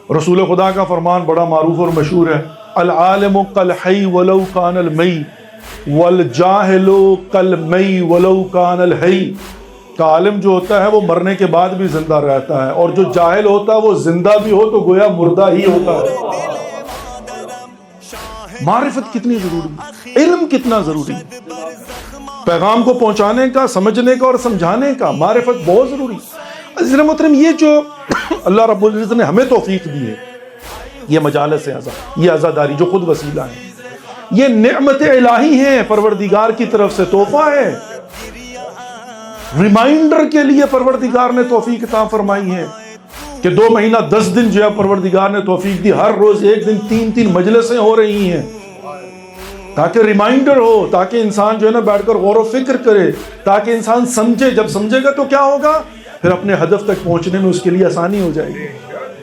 रसूल खुदा का फरमान बड़ा मारूफ और मशहूर है, अल आलिमु कल हई वलौ कानल मई वल जाहिलु कल मई वलौ कानल हई। का आलिम जो होता है वो मरने के बाद भी जिंदा रहता है, और जो जाहिल होता है वो जिंदा भी हो तो गोया मुर्दा ही होता है। मारिफत कितनी जरूरी, इल्म कितना जरूरी, पैगाम को पहुंचाने का, समझने का और समझाने का मारिफत बहुत जरूरी। अज़ीज़ मोहतरम, ये जो अल्लाह रब्बुल इज़्ज़त ने हमें तौफीक दी है, ये मजालिस अज़ा, ये अज़ादारी जो खुद वसीला है, ये नेमत इलाही है, परवरदिगार की तरफ से तोहफा है। रिमाइंडर के लिए परवरदिगार ने तौफीक अता फरमाई है कि 2 महीना 10 दिन जो है परवरदिगार ने तौफीक दी, हर रोज 1 दिन 3-3 मजलिसें हो रही हैं, ताकि रिमाइंडर हो, ताकि इंसान जो है ना बैठकर गौर व फिक्र करे, ताकि इंसान समझे। जब समझेगा तो क्या होगा, फिर अपने हदफ तक पहुंचने में उसके लिए आसानी हो जाएगी।